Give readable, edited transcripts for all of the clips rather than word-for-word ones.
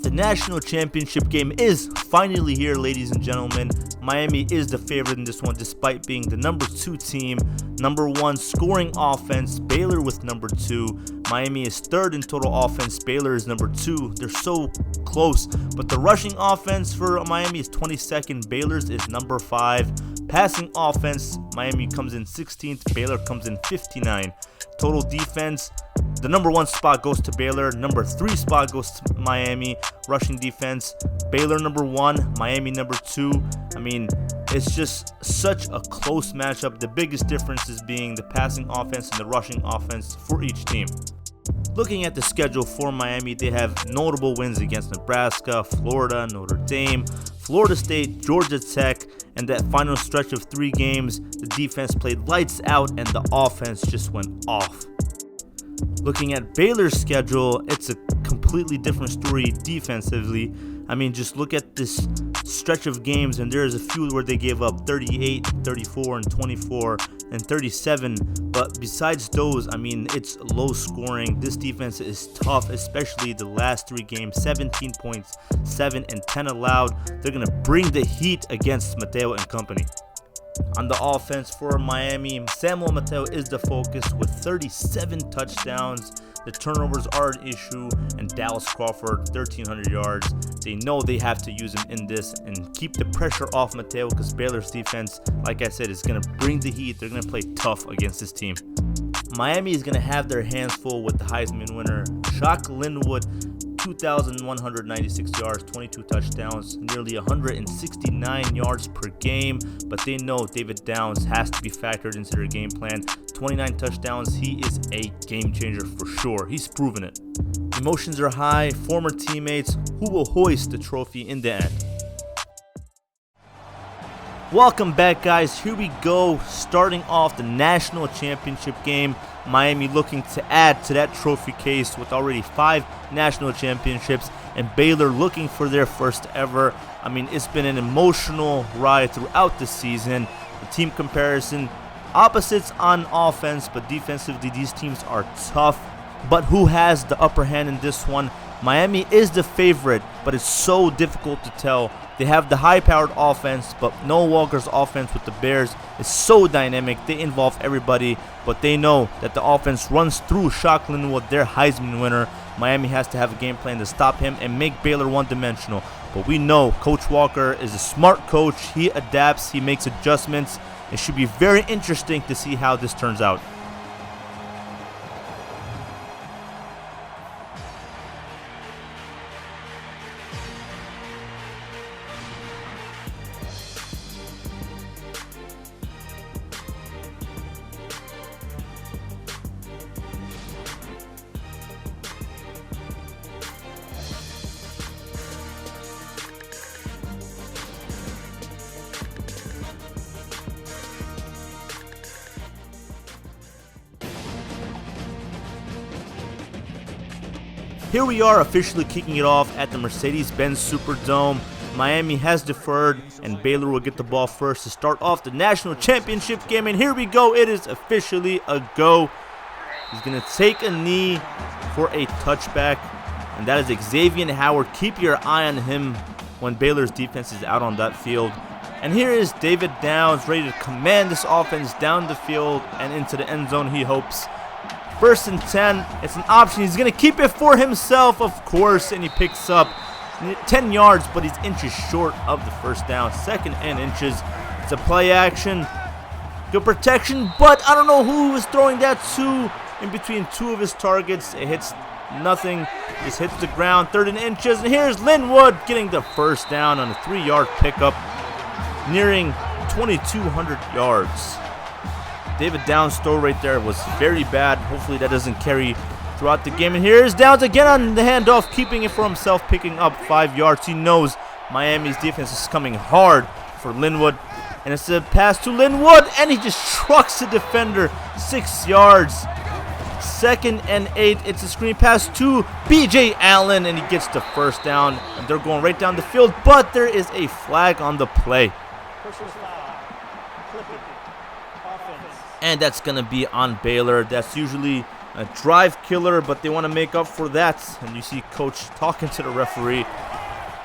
The national championship game is finally here, ladies and gentlemen. Miami is the favorite in this one despite being the number 2 team. Number 1 scoring offense, Baylor with number 2. Miami is 3rd in total offense, Baylor is number 2. They're so close, but the rushing offense for Miami is 22nd, Baylor's is number 5. Passing offense, Miami comes in 16th, Baylor comes in 59. Total defense, the number 1 spot goes to Baylor, number 3 spot goes to Miami. Rushing defense, Baylor number 1, Miami number 2. I mean, it's just such a close matchup. The biggest differences being the passing offense and the rushing offense for each team. Looking at the schedule for Miami, they have notable wins against Nebraska, Florida, Notre Dame, Florida State, Georgia Tech, and that final stretch of 3 games, the defense played lights out and the offense just went off. Looking at Baylor's schedule, it's a completely different story defensively. I mean, just look at this stretch of games, and there's a few where they gave up 38, 34, and 24, and 37. But besides those, I mean, it's low scoring. This defense is tough, especially the last 3 games. 17 points, 7 and 10 allowed. They're going to bring the heat against Mateo and company. On the offense for Miami, Samuel Mateo is the focus with 37 touchdowns. The turnovers are an issue, and Dallas Crawford, 1,300 yards. They know they have to use him in this and keep the pressure off Mateo because Baylor's defense, like I said, is going to bring the heat. They're going to play tough against this team. Miami is going to have their hands full with the Heisman winner, Shock Linwood. 2,196 yards, 22 touchdowns, nearly 169 yards per game, but they know David Downs has to be factored into their game plan. 29 touchdowns, he is a game changer for sure. He's proven it. Emotions are high, former teammates who will hoist the trophy in the end. Welcome back, guys. Here we go, starting off the national championship game. Miami looking to add to that trophy case with already 5 national championships, and Baylor looking for their first ever. I mean, it's been an emotional ride throughout the season. The team comparison, opposites on offense, but defensively these teams are tough. But who has the upper hand in this one? Miami is the favorite, but it's so difficult to tell. They have the high-powered offense, but Noah Walker's offense with the Bears is so dynamic. They involve everybody, but they know that the offense runs through Shock Linwood, their Heisman winner. Miami has to have a game plan to stop him and make Baylor one-dimensional. But we know Coach Walker is a smart coach. He adapts, he makes adjustments. It should be very interesting to see how this turns out. Here we are officially kicking it off at the Mercedes-Benz Superdome. Miami has deferred, and Baylor will get the ball first to start off the national championship game. And here we go. It is officially a go. He's going to take a knee for a touchback, and that is Xavier Howard. Keep your eye on him when Baylor's defense is out on that field. And here is David Downs ready to command this offense down the field and into the end zone, he hopes. 1st and 10, it's an option. He's going to keep it for himself, of course, and he picks up 10 yards, but he's inches short of the first down. 2nd and inches. It's a play action. Good protection, but I don't know who was throwing that to. In between 2 of his targets, it hits nothing. Just hits the ground. 3rd and inches, and here's Linwood getting the first down on a 3-yard pickup, nearing 2,200 yards. David Downs' throw right there was very bad. Hopefully that doesn't carry throughout the game. And here's Downs again on the handoff, keeping it for himself, picking up 5 yards. He knows Miami's defense is coming hard for Linwood. And it's a pass to Linwood, and he just trucks the defender 6 yards. 2nd and 8. It's a screen pass to B.J. Allen, and he gets the first down. And they're going right down the field, but there is a flag on the play. And that's going to be on Baylor. That's usually a drive killer, but they want to make up for that. And you see Coach talking to the referee.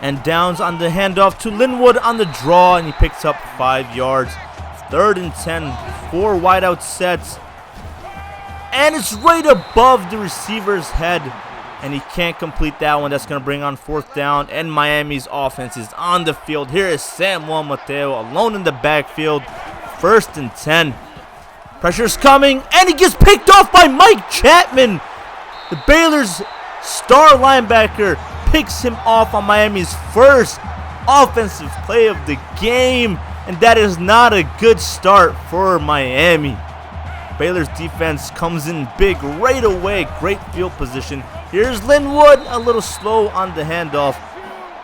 And Downs on the handoff to Linwood on the draw, and he picks up 5 yards. 3rd and 10, 4 wideout sets. And it's right above the receiver's head, and he can't complete that one. That's going to bring on 4th down, and Miami's offense is on the field. Here is Samuel Mateo alone in the backfield. 1st and 10. Pressure's coming, and he gets picked off by Mike Chapman. The Baylor's star linebacker picks him off on Miami's first offensive play of the game, and that is not a good start for Miami. Baylor's defense comes in big right away. Great field position. Here's Linwood, a little slow on the handoff.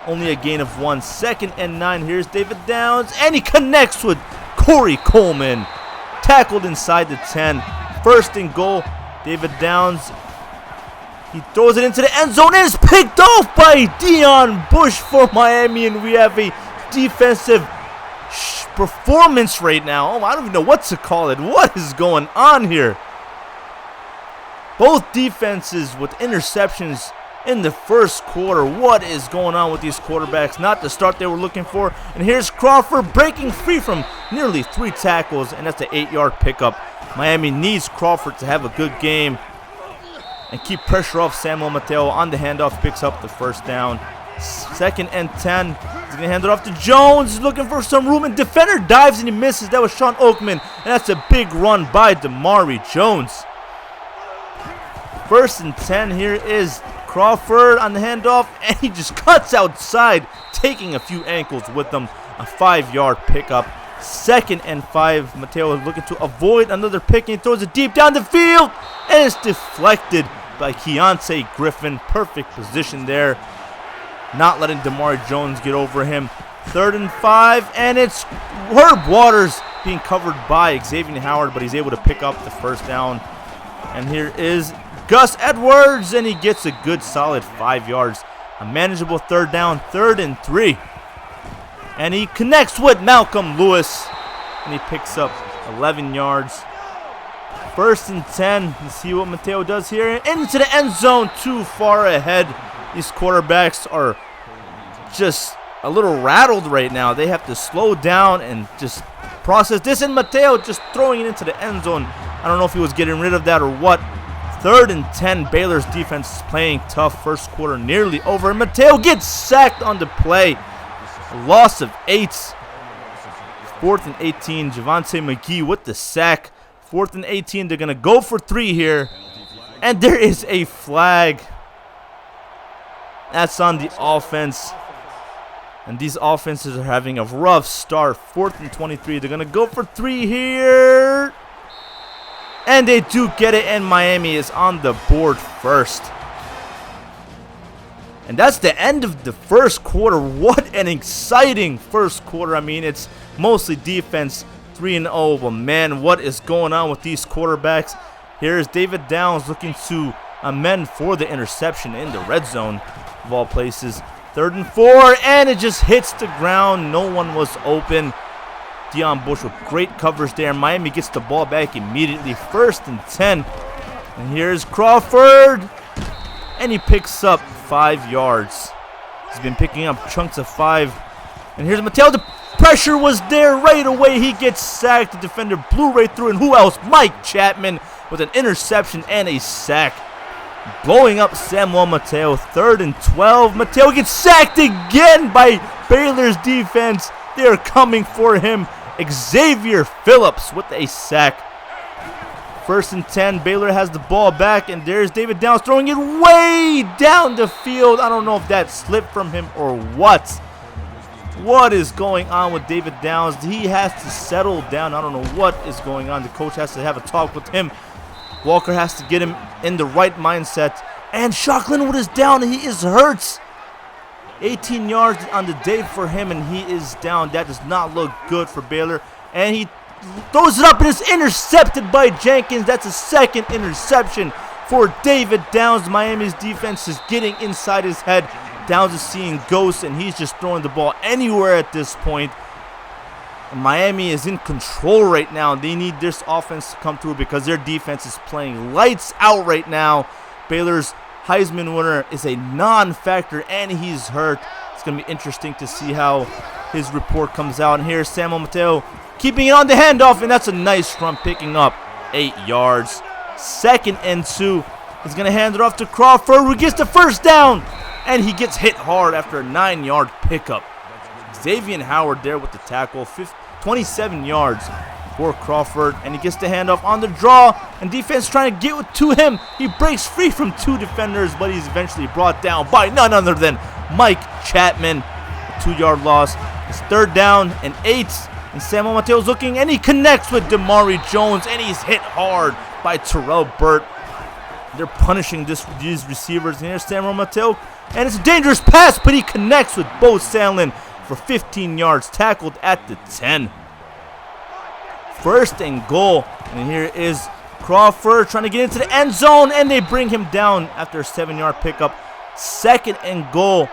Only a gain of 1. 2nd and 9. Here's David Downs, and he connects with Corey Coleman. Tackled inside the 10. 1st and goal. David Downs, he throws it into the end zone and is picked off by Dion Bush for Miami, and we have a defensive performance right now. Oh, I don't even know what to call it. What is going on here? Both defenses with interceptions in the first quarter. What is going on with these quarterbacks? Not the start they were looking for. And here's Crawford breaking free from nearly 3 tackles, and that's an 8-yard pickup. Miami needs Crawford to have a good game and keep pressure off Samuel Mateo. On the handoff, picks up the 1st down. 2nd and 10. He's going to hand it off to Jones. He's looking for some room, and defender dives and he misses. That was Sean Oakman, and that's a big run by Damari Jones. 1st and 10. Here is Crawford on the handoff, and he just cuts outside, taking a few ankles with him. A 5-yard pickup. 2nd and 5. Mateo is looking to avoid another pick, and he throws it deep down the field, and it's deflected by Keontae Griffin. Perfect position there, not letting Damari Jones get over him. 3rd and 5, and it's Herb Waters being covered by Xavier Howard, but he's able to pick up the 1st down. And here is Gus Edwards, and he gets a good solid 5 yards. A manageable 3rd down. 3rd and 3. And he connects with Malcolm Lewis, and he picks up 11 yards. 1st and 10. Let's see what Mateo does here. Into the end zone, too far ahead. These quarterbacks are just a little rattled right now. They have to slow down and just process this. And Mateo just throwing it into the end zone. I don't know if he was getting rid of that or what. 3rd and 10. Baylor's defense is playing tough. First quarter nearly over. And Mateo gets sacked on the play. A loss of 8. 4th and 18. Javonte McGee with the sack. 4th and 18. They're going to go for 3 here. And there is a flag. That's on the offense. And these offenses are having a rough start. 4th and 23. They're going to go for 3 here. And they do get it, and Miami is on the board first. And that's the end of the first quarter. What an exciting first quarter. I mean, it's mostly defense, 3-0. But, man, what is going on with these quarterbacks? Here's David Downs looking to amend for the interception in the red zone of all places. 3rd and 4, and it just hits the ground. No one was open. Dion Bush with great coverage there. Miami gets the ball back immediately. 1st and 10. And here's Crawford. And he picks up 5 yards. He's been picking up chunks of 5. And here's Mateo. The pressure was there right away. He gets sacked. The defender blew right through. And who else? Mike Chapman with an interception and a sack. Blowing up Samuel Mateo. 3rd and 12. Mateo gets sacked again by Baylor's defense. They are coming for him. Xavier Phillips with a sack. 1st and 10. Baylor has the ball back, and there's David Downs throwing it way down the field. I don't know if that slipped from him or what. What is going on with David Downs? He has to settle down. I don't know what is going on. The coach has to have a talk with him. Walker has to get him in the right mindset. And Shock Linwood is down, and he is hurt. 18 yards on the day for him, and he is down. That does not look good for Baylor. And he throws it up, and it's intercepted by Jenkins. That's a 2nd interception for David Downs. Miami's defense is getting inside his head. Downs is seeing ghosts, and he's just throwing the ball anywhere at this point. And Miami is in control right now. They need this offense to come through because their defense is playing lights out right now. Baylor's Heisman winner is a non-factor, and he's hurt. It's going to be interesting to see how his report comes out. And here's Samuel Mateo keeping it on the handoff, and that's a nice run, picking up 8 yards. 2nd and 2. He's going to hand it off to Crawford, who gets the first down, and he gets hit hard after a 9-yard pickup. Xavier Howard there with the tackle, 27 yards for Crawford, and he gets the handoff on the draw, and defense trying to get to him. He breaks free from 2 defenders, but he's eventually brought down by none other than Mike Chapman. A 2-yard loss. It's 3rd down and 8, and Samuel Mateo's looking, and he connects with Damari Jones, and he's hit hard by Terrell Burt. They're punishing these receivers, and here's Samuel Mateo, and it's a dangerous pass, but he connects with Bo Sandlin for 15 yards, tackled at the 10. 1st and goal, and here is Crawford trying to get into the end zone, and they bring him down after a 7-yard pickup. 2nd and goal.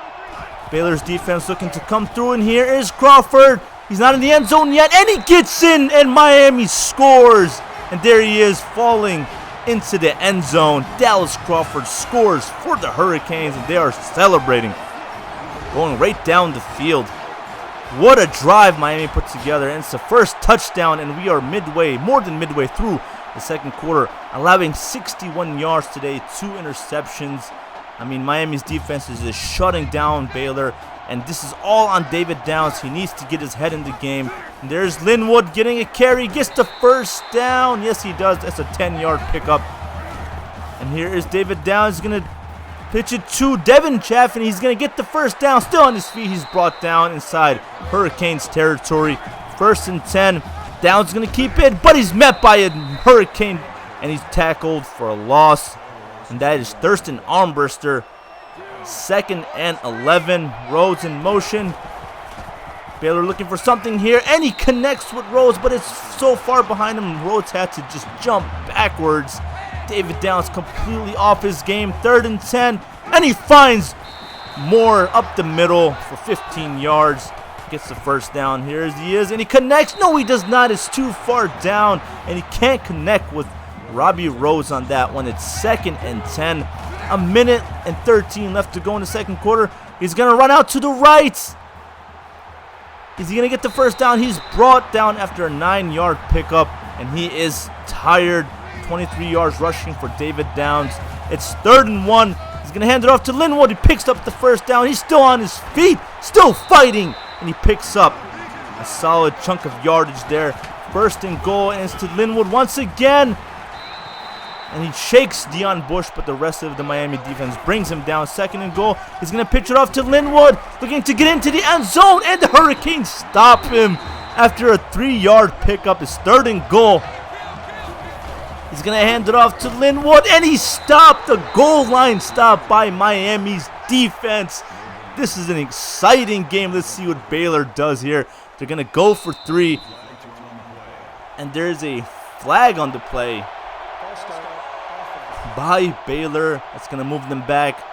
Baylor's defense looking to come through, and here is Crawford. He's not in the end zone yet, and he gets in, and Miami scores. And there he is, falling into the end zone. Dallas Crawford scores for the Hurricanes, and they are celebrating, going right down the field. What a drive Miami put together, and it's the first touchdown, and we are more than midway through the 2nd quarter, allowing 61 yards today, 2 interceptions. I mean, Miami's defense is just shutting down Baylor, and this is all on David Downs. He needs to get his head in the game. And there's Linwood getting a carry, gets the first down. Yes, he does. That's a 10-yard pickup. And here is David Downs. He's going to pitch it to Devin Chaffin. He's going to get the first down. Still on his feet. He's brought down inside Hurricanes territory. 1st and 10. Downs is going to keep it, but he's met by a Hurricane, and he's tackled for a loss. And that is Thurston Armbruster. 2nd and 11. Rhodes in motion. Baylor looking for something here, and he connects with Rhodes, but it's so far behind him. Rhodes had to just jump backwards. David Downs completely off his game. 3rd and 10, and he finds Moore up the middle for 15 yards. Gets the first down. Here he is, and he connects. No, he does not. It's too far down, and he can't connect with Robbie Rhodes on that one. It's 2nd and 10. 1:13 left to go in the 2nd quarter. He's going to run out to the right. Is he going to get the first down? He's brought down after a 9-yard pickup, and he is tired. 23 yards rushing for David Downs. It's 3rd and 1. He's going to hand it off to Linwood. He picks up the first down. He's still on his feet, still fighting, and he picks up a solid chunk of yardage there. 1st and goal, and it's to Linwood once again. And he shakes Deion Bush, but the rest of the Miami defense brings him down. 2nd and goal. He's going to pitch it off to Linwood, looking to get into the end zone, and the Hurricanes stop him after a 3-yard pickup. It's 3rd and goal. He's going to hand it off to Linwood, and he stopped. The goal line stop by Miami's defense. This is an exciting game. Let's see what Baylor does here. They're going to go for 3, and there's a flag on the play by Baylor. That's going to move them back.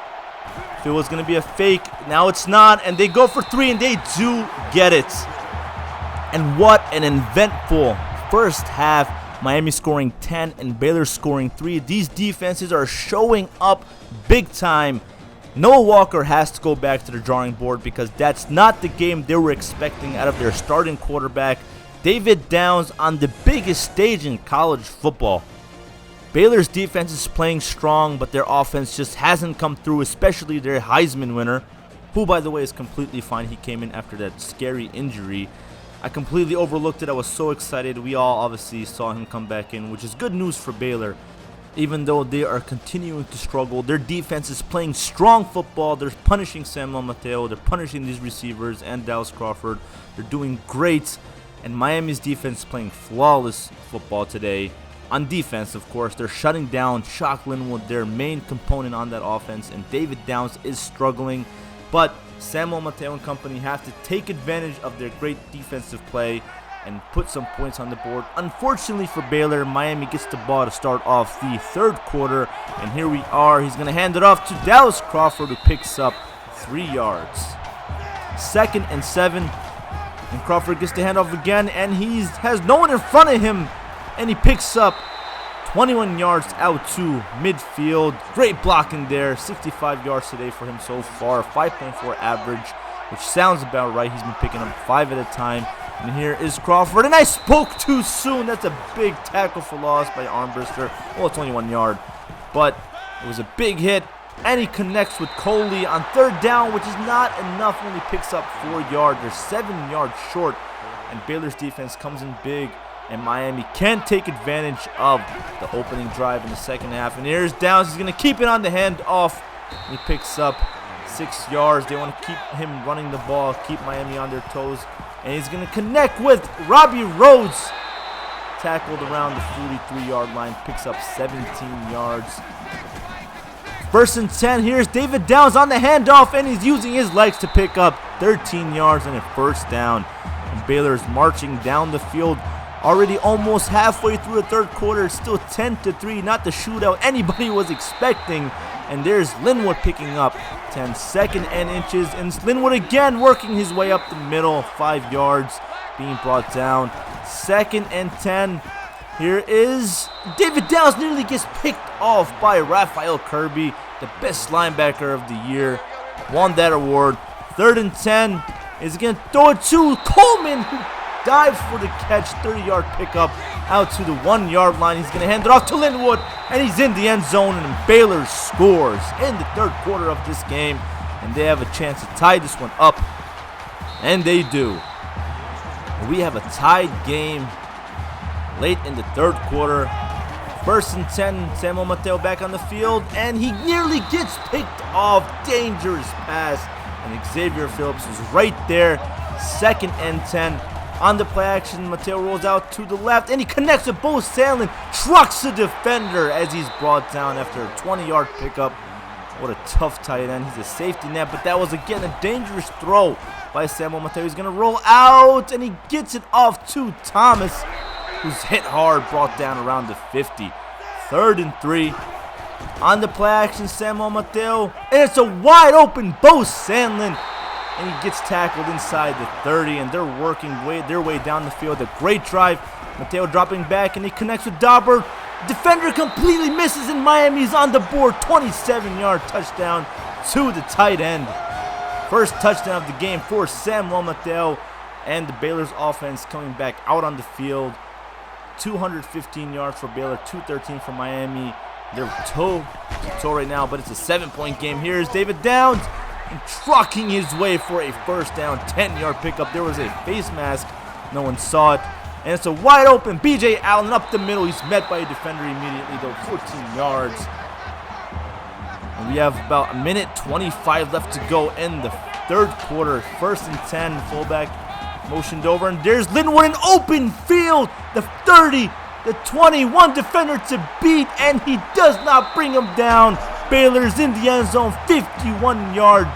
If it was going to be a fake, now it's not, and they go for 3, and they do get it. And what an eventful first half. Miami scoring 10 and Baylor scoring 3. These defenses are showing up big time. Noah Walker has to go back to the drawing board because that's not the game they were expecting out of their starting quarterback, David Downs, on the biggest stage in college football. Baylor's defense is playing strong, but their offense just hasn't come through, especially their Heisman winner, who, by the way, is completely fine. He came in after that scary injury. I completely overlooked it. I was so excited. We all obviously saw him come back in, which is good news for Baylor. Even though they are continuing to struggle, their defense is playing strong football. They're punishing Samuel Mateo. They're punishing these receivers and Dallas Crawford. They're doing great. And Miami's defense is playing flawless football today. On defense, of course, they're shutting down Shock Linwood, their main component on that offense. And David Downs is struggling. But Samuel Mateo and company have to take advantage of their great defensive play and put some points on the board. Unfortunately for Baylor, Miami gets the ball to start off the 3rd quarter. And here we are. He's going to hand it off to Dallas Crawford, who picks up 3 yards. 2nd and 7. And Crawford gets the handoff again, and he has no one in front of him. And he picks up 21 yards out to midfield. Great blocking there. 65 yards today for him so far. 5.4 average, which sounds about right. He's been picking up 5 at a time. And here is Crawford. And I spoke too soon. That's a big tackle for loss by Armbrister. Well, it's only 1 yard. But it was a big hit. And he connects with Coley on third down, which is not enough when he picks up 4 yards. They're 7 yards short. And Baylor's defense comes in big. And Miami can't take advantage of the opening drive in the second half. And here's Downs. He's going to keep it on the handoff. He picks up 6 yards. They want to keep him running the ball, keep Miami on their toes. And he's going to connect with Robbie Rhodes. Tackled around the 43-yard line. Picks up 17 yards. First and 10. Here's David Downs on the handoff. And he's using his legs to pick up 13 yards and a first down. And Baylor is marching down the field. Already almost halfway through the third quarter. It's still 10-3. Not the shootout anybody was expecting. And there's Linwood picking up 10 second and inches. And Linwood again working his way up the middle. 5 yards being brought down. Second and 10. Here is David Downs. Nearly gets picked off by Raphael Kirby, the best linebacker of the year. Won that award. Third and 10. Is going to throw it to Coleman, who dives for the catch. 30-yard pickup out to the 1 yard line. He's going to hand it off to Linwood, and he's in the end zone, and Baylor scores in the third quarter of this game, and they have a chance to tie this one up, and they do. We have a tied game late in the third quarter. First and 10, Samuel Mateo back on the field, and he nearly gets picked off. Dangerous pass, and Xavier Phillips is right there. Second and 10. On the play action, Mateo rolls out to the left, and he connects with Bo Sandlin. Trucks the defender as he's brought down after a 20-yard pickup. What a tough tight end. He's a safety net, but that was, again, a dangerous throw by Samuel Mateo. He's going to roll out, and he gets it off to Thomas, who's hit hard, brought down around the 50. Third and 3. On the play action, Samuel Mateo, and it's a wide open Bo Sandlin. And he gets tackled inside the 30, and they're working their way down the field. A great drive. Mateo dropping back, and he connects with Dauber. Defender completely misses, and Miami's on the board. 27-yard touchdown to the tight end. First touchdown of the game for Samuel Mateo, and the Baylor's offense coming back out on the field. 215 yards for Baylor, 213 for Miami. They're toe-to-toe right now, but it's a 7-point game. Here's David Downs. And trucking his way for a first down, 10-yard pickup. There was a face mask. No one saw it. And it's a wide open B.J. Allen up the middle. He's met by a defender immediately, though, 14 yards. And we have about a minute 25 left to go in the third quarter. First and 10, fullback motioned over. And there's Linwood in open field. The 30, the 21 defender to beat, and he does not bring him down. Baylor's in the end zone, 51-yard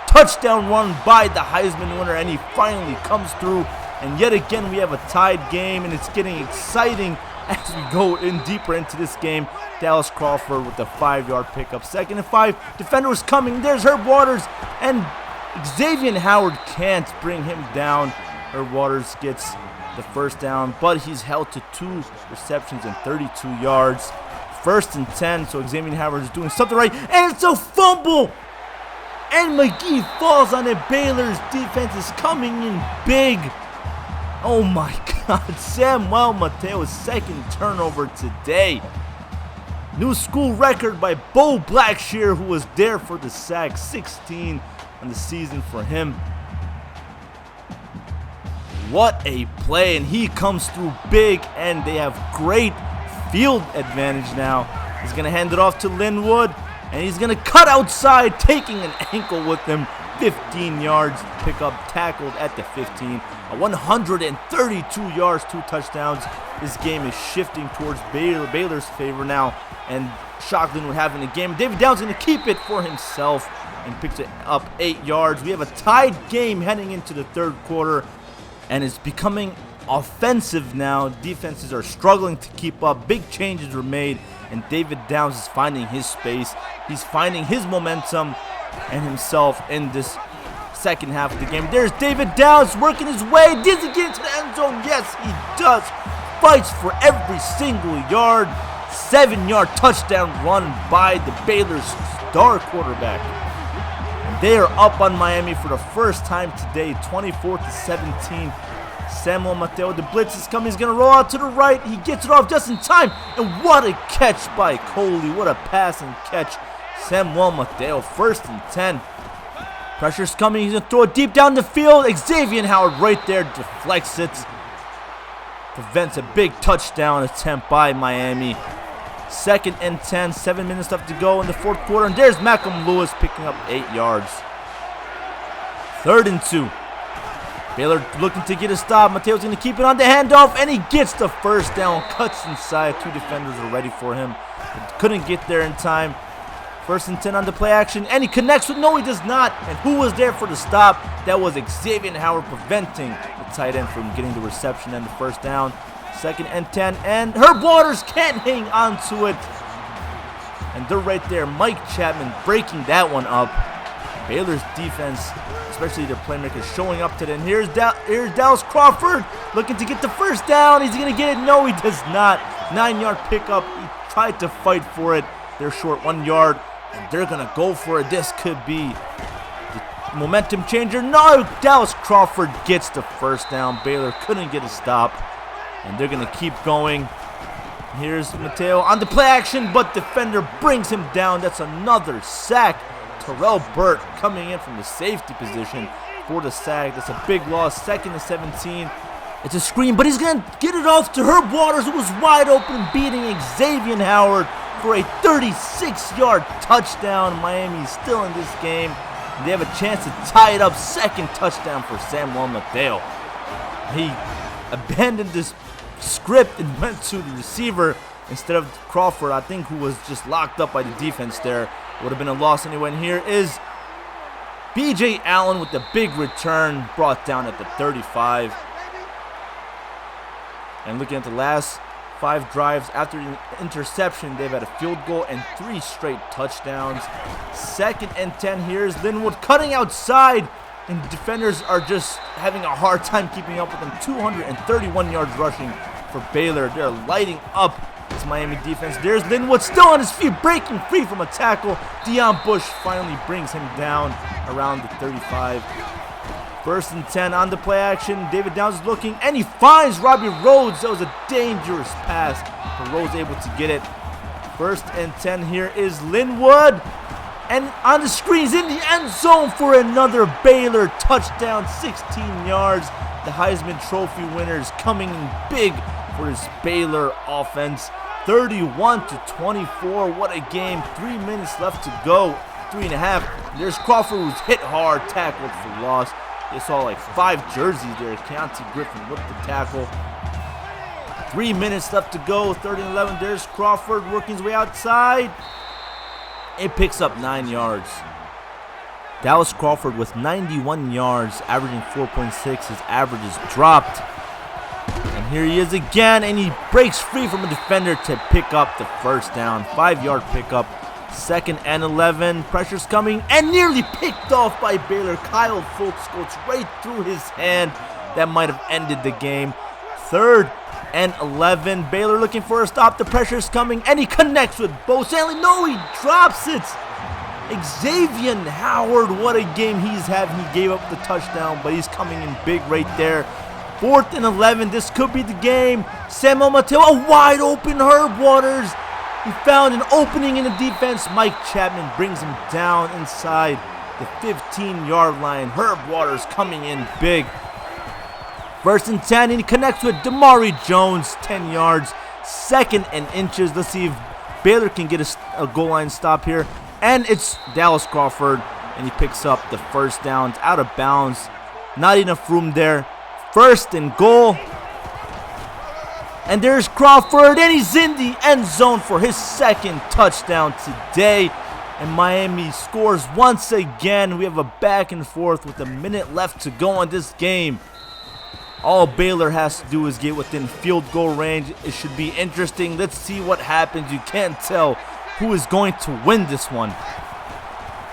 touchdown run by the Heisman winner, and he finally comes through. And yet again, we have a tied game, and it's getting exciting as we go in deeper into this game. Dallas Crawford with the 5-yard pickup. Second and 5, defender was coming. There's Herb Waters, and Xavier Howard can't bring him down. Herb Waters gets the first down, but he's held to 2 receptions and 32 yards. First and 10, so Xavier Howard is doing something right, and it's a fumble! And McGee falls on it. Baylor's defense is coming in big. Oh my God, Samuel Mateo's second turnover today. New school record by Bo Blackshear, who was there for the sack. 16 on the season for him. What a play, and he comes through big, and they have great field advantage now. He's going to hand it off to Linwood, and he's going to cut outside, taking an ankle with him. 15 yards, pick up, tackled at the 15. 132 yards, 2 touchdowns. This game is shifting towards Baylor's favor now, and Shockland would have in the game. David Downs going to keep it for himself and picks it up 8 yards. We have a tied game heading into the third quarter, and it's becoming offensive now. Defenses are struggling to keep up. Big changes were made, and David Downs is finding his space. He's finding his momentum and himself in this second half of the game. There's David Downs working his way. Does he get into the end zone? Yes, he does. Fights for every single yard. 7-yard touchdown run by the Baylor's star quarterback. And they are up on Miami for the first time today, 24-17. Samuel Mateo, the blitz is coming. He's going to roll out to the right. He gets it off just in time. And what a catch by Coley. What a pass and catch. Samuel Mateo, 1st and 10. Pressure's coming. He's going to throw it deep down the field. Xavier Howard right there deflects it. Prevents a big touchdown attempt by Miami. 2nd and 10. 7 minutes left to go in the 4th quarter. And there's Malcolm Lewis picking up 8 yards. 3rd and 2. Baylor looking to get a stop. Mateo's going to keep it on the handoff, and he gets the first down. Cuts inside. 2 defenders are ready for him. But couldn't get there in time. 1st and 10 on the play action, and he connects with, no, he does not. And who was there for the stop? That was Xavier Howard, preventing the tight end from getting the reception and the first down. 2nd and 10, and Herb Waters can't hang on to it. And they're right there. Mike Chapman breaking that one up. Baylor's defense, especially their playmakers, showing up to them. Here's Dallas Crawford looking to get the first down. He's going to get it. No, he does not. 9-yard pickup. He tried to fight for it. They're short 1 yard, and they're going to go for it. This could be the momentum changer. No, Dallas Crawford gets the first down. Baylor couldn't get a stop, and they're going to keep going. Here's Mateo on the play action, but defender brings him down. That's another sack. Terrell Burt coming in from the safety position for the sack. That's a big loss. 2nd and 17. It's a screen, but he's going to get it off to Herb Waters, who was wide open, beating Xavier Howard for a 36-yard touchdown. Miami's still in this game. They have a chance to tie it up. 2nd touchdown for Samuel Mateo. He abandoned this script and went to the receiver instead of Crawford, I think, who was just locked up by the defense there. Would have been a loss anyway. And here is B.J. Allen with the big return, brought down at the 35. And looking at the last 5 drives after the interception, they've had a field goal and 3 straight touchdowns. 2nd and 10. Here's Linwood cutting outside, and defenders are just having a hard time keeping up with them. 231 yards rushing for Baylor. They're lighting up this Miami defense. There's Linwood still on his feet, breaking free from a tackle. Deion Bush finally brings him down around the 35. 1st and 10 on the play action. David Downs is looking, and he finds Robbie Rhodes. That was a dangerous pass, but Rhodes able to get it. 1st and 10. Here is Linwood, and on the screen, he's in the end zone for another Baylor touchdown. 16 yards. The Heisman Trophy winners coming in big for this Baylor offense. 31-24. What a game. 3 minutes left to go. 3.5. There's Crawford, who's hit hard, tackled for loss. They saw like 5 jerseys there. Keontae Griffin with the tackle. 3 minutes left to go. 3rd and 11. There's Crawford working his way outside. It picks up 9 yards. Dallas Crawford with 91 yards, averaging 4.6. His average is dropped. And here he is again, and he breaks free from a defender to pick up the first down. 5-yard pickup. 2nd and 11. Pressure's coming, and nearly picked off by Baylor. Kyle Fultz goes right through his hand. That might have ended the game. 3rd and 11. Baylor looking for a stop. The pressure's coming, and he connects with Bo Stanley. No, he drops it. Xavier Howard, what a game he's having. He gave up the touchdown, but he's coming in big right there. 4th and 11. This could be the game. Samuel Mateo, a wide open Herb Waters. He found an opening in the defense. Mike Chapman brings him down inside the 15-yard line. Herb Waters coming in big. 1st and 10, and he connects with Damari Jones, 10 yards. 2nd and inches. Let's see if Baylor can get a goal line stop here. And it's Dallas Crawford, and he picks up the first down. It's out of bounds. Not enough room there. 1st and goal. And there's Crawford, and he's in the end zone for his 2nd touchdown today. And Miami scores once again. We have a back and forth with a minute left to go on this game. All Baylor has to do is get within field goal range. It should be interesting. Let's see what happens. You can't tell who is going to win this one.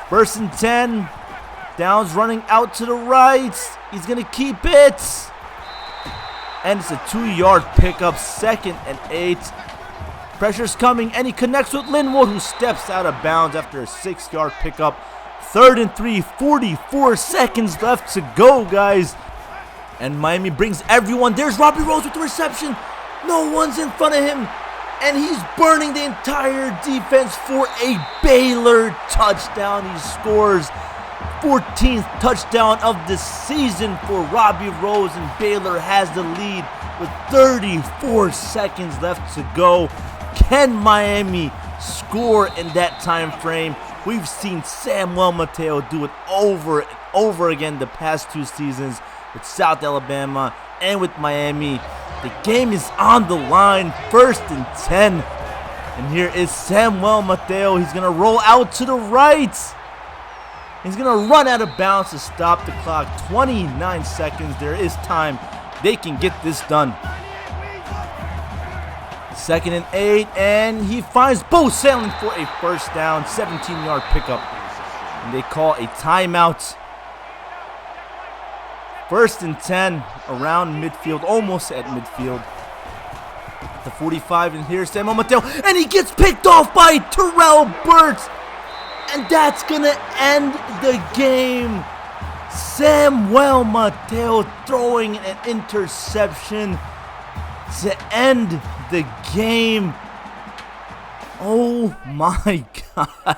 1st and 10. Downs running out to the right. He's going to keep it. And it's a 2-yard pickup, 2nd and 8. Pressure's coming, and he connects with Linwood, who steps out of bounds after a 6-yard pickup. 3rd and 3, 44 seconds left to go, guys. And Miami brings everyone. There's Robbie Rose with the reception. No one's in front of him. And he's burning the entire defense for a Baylor touchdown. He scores 14th touchdown of the season for Robbie Rose, and Baylor has the lead with 34 seconds left to go. Can Miami score in that time frame? We've seen Samuel Mateo do it over and over again the past 2 seasons with South Alabama and with Miami. The game is on the line, 1st and 10. And here is Samuel Mateo. He's going to roll out to the right. He's going to run out of bounds to stop the clock. 29 seconds. There is time. They can get this done. 2nd and 8. And he finds Bo Sailing for a 1st down. 17-yard pickup. And they call a timeout. 1st and 10 around midfield, almost at midfield. The 45, and here's Samuel Mateo, and he gets picked off by Terrell Burt. And that's going to end the game. Samuel Mateo throwing an interception to end the game. Oh my God.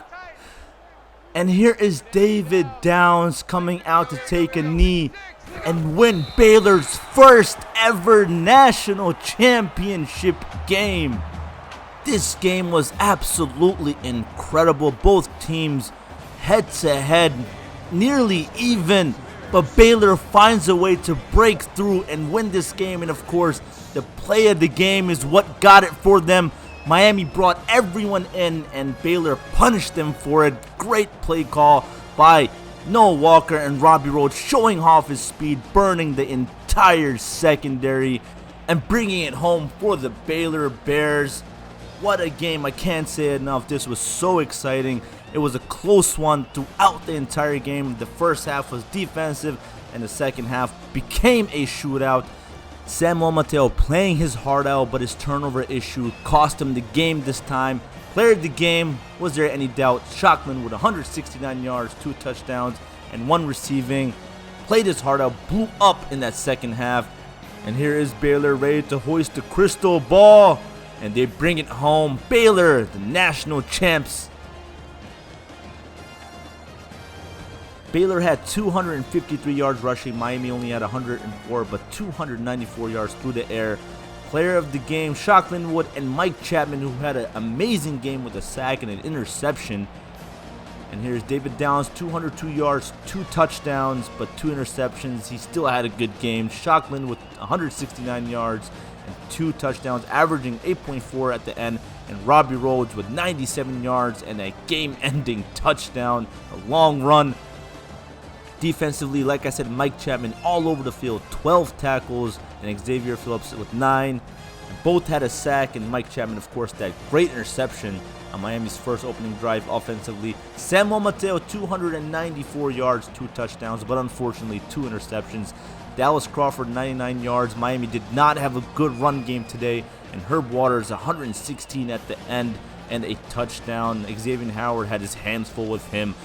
And here is David Downs coming out to take a knee and win Baylor's first ever national championship game. This game was absolutely incredible. Both teams head to head, nearly even, but Baylor finds a way to break through and win this game. And of course, the play of the game is what got it for them. Miami brought everyone in and Baylor punished them for it. Great play call by Noah Walker and Robbie Rhodes, showing off his speed, burning the entire secondary and bringing it home for the Baylor Bears. What a game. I can't say it enough. This was so exciting. It was a close one throughout the entire game. The first half was defensive and the second half became a shootout. Samuel Mateo playing his heart out, but his turnover issue cost him the game this time. Player of the game, was there any doubt? Shockland with 169 yards, 2 touchdowns, and 1 receiving. Played his heart out, blew up in that second half. And here is Baylor ready to hoist the crystal ball. And they bring it home. Baylor, the national champs. Baylor had 253 yards rushing. Miami only had 104, but 294 yards through the air. Player of the game, Shockland Wood and Mike Chapman, who had an amazing game with a sack and an interception. And here's David Downs, 202 yards, 2 touchdowns, but 2 interceptions. He still had a good game. Shockland with 169 yards and 2 touchdowns, averaging 8.4 at the end. And Robbie Rhodes with 97 yards and a game-ending touchdown, a long run. Defensively, like I said, Mike Chapman all over the field, 12 tackles, and Xavier Phillips with 9. And both had a sack, and Mike Chapman, of course, that great interception on Miami's first opening drive offensively. Samuel Mateo, 294 yards, 2 touchdowns, but unfortunately 2 interceptions. Dallas Crawford, 99 yards. Miami did not have a good run game today, and Herb Waters, 116 at the end, and a touchdown. Xavier Howard had his hands full with him.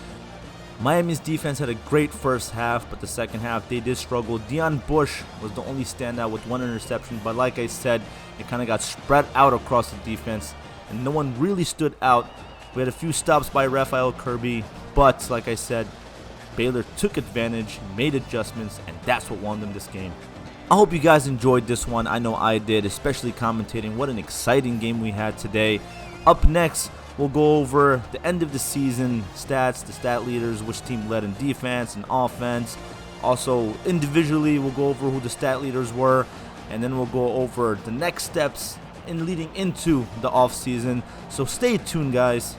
Miami's defense had a great first half, but the second half they did struggle. Deion Bush was the only standout with 1 interception, but like I said, it kind of got spread out across the defense, and no one really stood out. We had a few stops by Raphael Kirby, but like I said, Baylor took advantage, made adjustments, and that's what won them this game. I hope you guys enjoyed this one. I know I did, especially commentating. What an exciting game we had today. Up next, we'll go over the end of the season stats, the stat leaders, which team led in defense and offense. Also, individually, we'll go over who the stat leaders were, and then we'll go over the next steps in leading into the offseason. So stay tuned, guys.